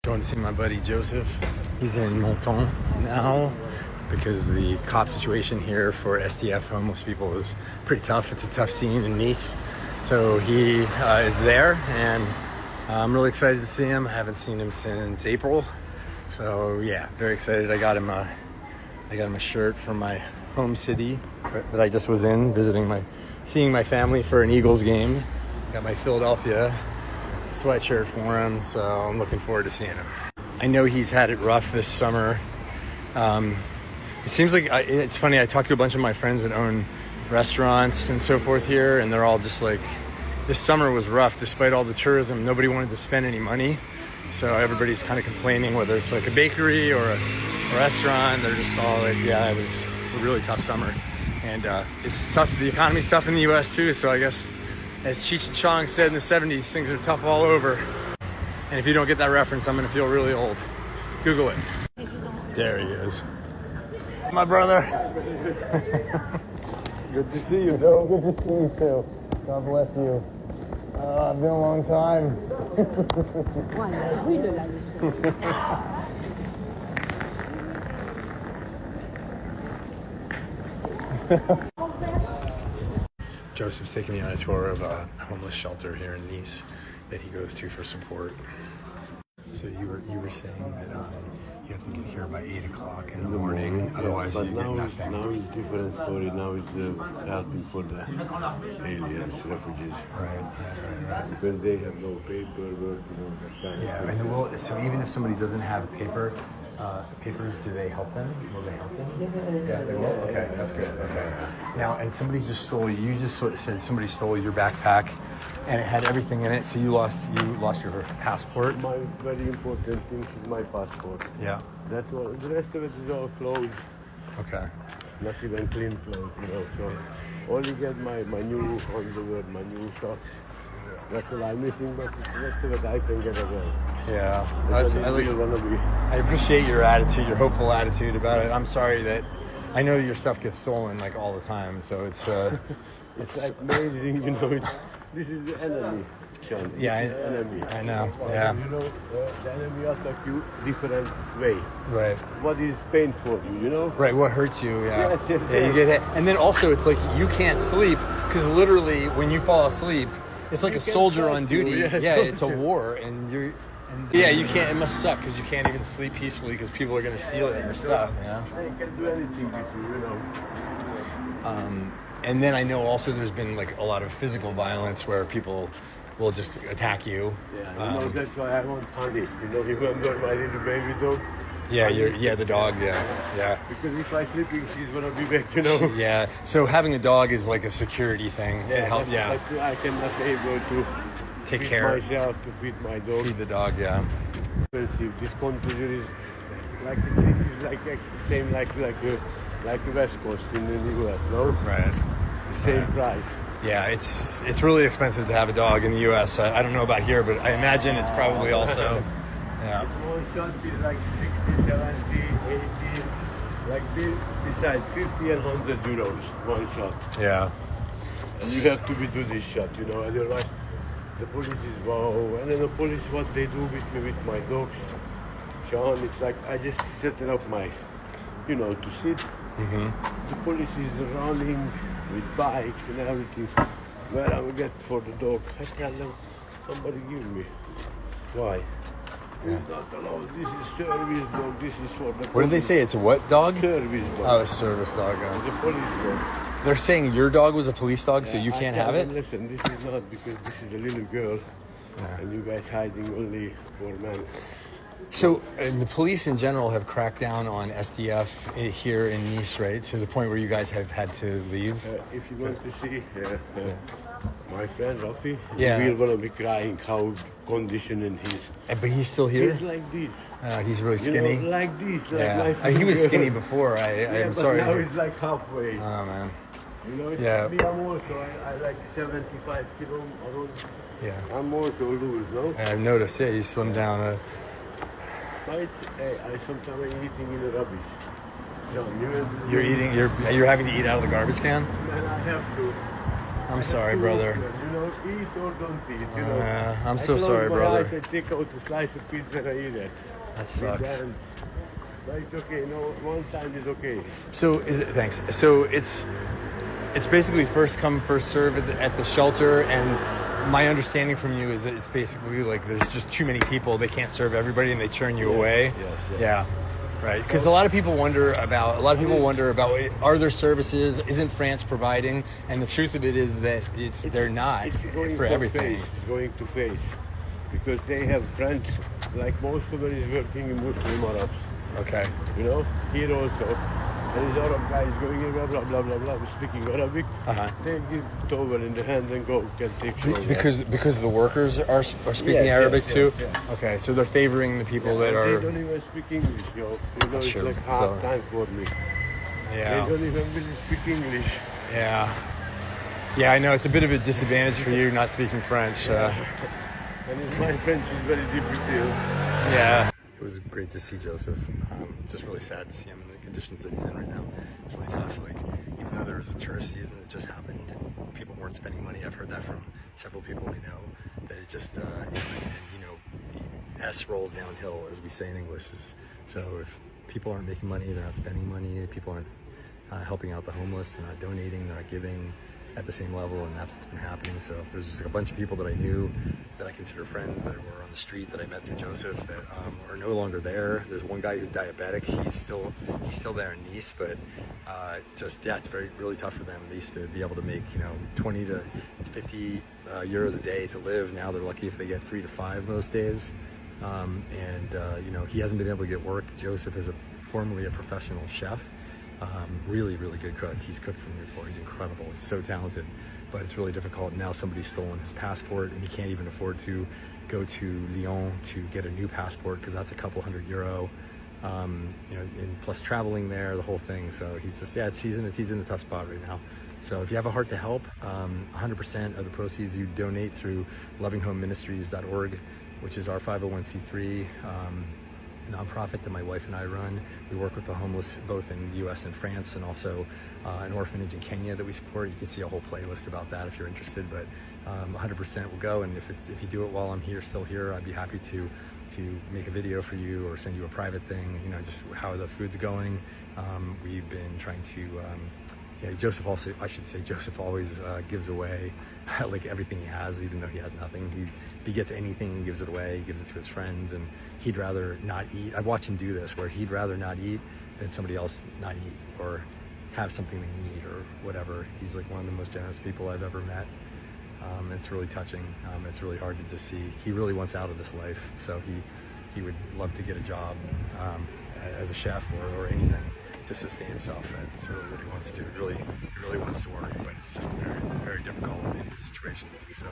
Going to see my buddy Josef. He's in Monton now because the cop situation here for SDF homeless people is pretty tough. It's a tough scene in Nice. So he is there, and I'm really excited to see him. I haven't seen him since April. So yeah, very excited. I got him a shirt from my home city that I just was in, seeing my family for an Eagles game. Got my Philadelphia sweatshirt for him, so I'm looking forward to seeing him. I know he's had it rough this summer. It seems like it's funny. I talked to a bunch of my friends that own restaurants and so forth here, and they're all just like, this summer was rough despite all the tourism. Nobody wanted to spend any money, so everybody's kind of complaining, whether it's like a bakery or a restaurant. They're just all like, yeah, it was a really tough summer, and it's tough. The economy's tough in the U.S. too, so I guess, as Cheech and Chong said in the 70s, things are tough all over. And if you don't get that reference, I'm gonna feel really old. Google it. There he is. My brother. Good to see you, though. Good to see you, too. God bless you. It's been a long time. Joseph's taking me on a tour of a homeless shelter here in Nice that he goes to for support. So you were saying that you have to get here by 8 o'clock in the morning, otherwise you get nothing. Now it's different story. Now it's helping for the aliens, refugees. Right. Because they have no paperwork, that kind Yeah, of and so even if somebody doesn't have papers, do they help them? Will they help them? Yeah, they will? Okay, that's good. Okay. Now, and somebody just stole, you just sort of said somebody stole your backpack and it had everything in it, so you lost your passport? My very important thing is my passport. Yeah. That's all. The rest of it is all clothes. Okay. Not even clean clothes, so only get my new underwear, my new socks. That's what I'm missing, but the rest of it I can get away. Yeah. I I appreciate your attitude, your hopeful attitude about it. I'm sorry that I know your stuff gets stolen like all the time, so it's it's like amazing, this is the enemy, Sean. Yeah, the enemy. I know. Yeah. The enemy attack you different way. Right. What is painful, Right, what hurts you, yeah. Yes. Yeah, you get hit. And then also it's like you can't sleep, because literally when you fall asleep, it's like a soldier on duty. Yeah, it's a war, and you can't. It must suck because you can't even sleep peacefully because people are going to steal your stuff. I can do anything with you, And then I know also there's been like a lot of physical violence where people will just attack you. Yeah, that's why I want honey. Remember my little baby dog? Yeah, the dog. Yeah. Because if I'm sleeping, she's gonna be back. Yeah. So having a dog is like a security thing. It helps. Yeah. But I cannot able to take feed care myself, to feed my dog. Feed the dog. Yeah. Expensive. This country is like the same like the West Coast in the US, no? Right. The same price. Yeah, it's really expensive to have a dog in the U.S. I don't know about here, but I imagine it's probably also. Yeah. One shot is like 60, 70, 80, like this, besides 50 and 100 euros, one shot. Yeah. And you have to do this shot, otherwise the police is wow. And then the police, what they do with me, with my dogs, Sean, it's like I just set it up to sit. Mm-hmm. The police is running with bikes and everything. Where I will get for the dog, I tell them, somebody give me. Why? Yeah. Not allowed. This is service dog. This is for the police. What did they say? It's a what dog? Service dog. Oh, a service dog. The police dog. They're saying your dog was a police dog, so you can't have it? Listen, this is not, because this is a little girl, and you guys hiding only for men. So the police in general have cracked down on SDF here in Nice, right? To the point where you guys have had to leave? If you want to see my friend Rafi, Yeah. we're going to be crying how conditioning he's. But he's still here? He's like this. He's really skinny? Like this. Yeah. He was skinny before. I'm sorry. Now he's like halfway. Oh, man. Yeah. Me, I'm also, I like 75 kilo around. Yeah. I'm also loose, no? I've noticed, you slimmed down. I sometimes eating in the rubbish. You're having to eat out of the garbage can? And I have to. I'm sorry, brother. You know, eat or don't eat, you know. I'm so sorry, brother. I take out a slice of pizza and I eat it. That sucks. But it's okay, no, one time is okay. So thanks. So it's basically first come, first serve at the shelter, and my understanding from you is that it's basically like there's just too many people, they can't serve everybody and they turn you away. Yes. Yeah. Right, because a lot of people wonder about are there services? Isn't France providing? And the truth of it is that they're not for everything. It's going to face, because they have friends, like most of them is working in Muslim Arabs. Okay. You know, here also. And these Arab guys going in, blah, blah, blah, blah, blah, speaking Arabic. They give it over in the hand and go, can take because the workers are speaking Arabic too? Yes. Okay, so they're favoring the people that are... They don't even speak English, you know. It's true. like hard time for me. Yeah. They don't even really speak English. Yeah. Yeah, I know, it's a bit of a disadvantage for you not speaking French. And my French is very difficult. Yeah. It was great to see Joseph. Just really sad to see him in the conditions that he's in right now. It's really tough. Like, even though there was a tourist season that just happened and people weren't spending money, I've heard that from several people we know, that it just, S rolls downhill, as we say in English. So if people aren't making money, they're not spending money, people aren't helping out the homeless, they're not donating, they're not giving at the same level, and that's what's been happening. So there's just a bunch of people that I knew, that I consider friends, that were on the street, that I met through Joseph, that are no longer there. There's one guy who's diabetic. He's still there in Nice, but it's really tough for them. They used to be able to make 20 to 50 euros a day to live. Now they're lucky if they get 3 to 5 most days. He hasn't been able to get work. Joseph is formerly a professional chef. Really, really good cook. He's cooked for me before. He's incredible. He's so talented, but it's really difficult. Now somebody's stolen his passport, and he can't even afford to go to Lyon to get a new passport, because that's a couple €100. And plus traveling there, the whole thing. So he's just, he's in a tough spot right now. So if you have a heart to help, 100% of the proceeds you donate through lovinghomeministries.org, which is our 501c3 nonprofit that my wife and I run. We work with the homeless both in the US and France, and also an orphanage in Kenya that we support. You can see a whole playlist about that if you're interested, but 100% will go. And if you do it while I'm still here, I'd be happy to make a video for you or send you a private thing, just how the food's going. We've been trying to Joseph always gives away like everything he has, even though he has nothing. If he gets anything, he gives it away. He gives it to his friends, and he'd rather not eat. I've watched him do this, where he'd rather not eat than somebody else not eat or have something they need or whatever. He's like one of the most generous people I've ever met. It's really touching. It's really hard to just see. He really wants out of this life, so he would love to get a job as a chef or anything to sustain himself. That's really what he wants to do. He really wants to work, but it's just very, very difficult in his situation to do so.